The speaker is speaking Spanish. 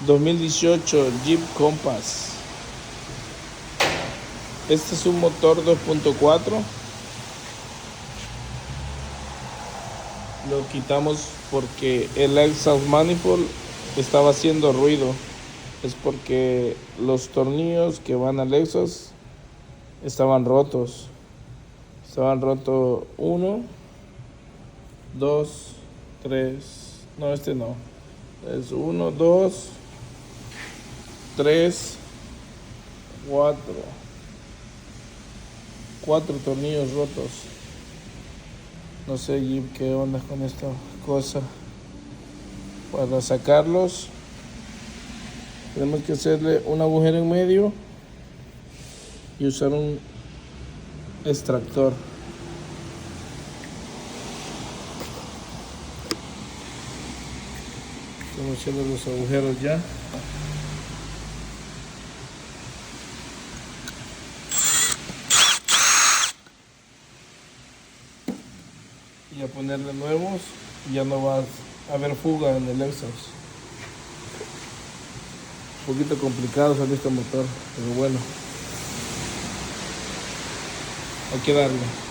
2018 Jeep Compass. Este es un motor 2.4. Lo quitamos porque el exhaust manifold estaba haciendo ruido. Es porque los tornillos que van al exhaust estaban rotos. Estaban rotos 1, 2, 3. No, este no. Es 1, 2, 3, 4. 4 tornillos rotos. No sé, Jeep, qué onda con esta cosa. Para sacarlos, tenemos que hacerle un agujero en medio y usar un extractor. Estamos haciendo los agujeros ya. Y a ponerle nuevos, ya no va a haber fuga en el exhaust. Un poquito complicado salir este motor, pero bueno, hay que darle.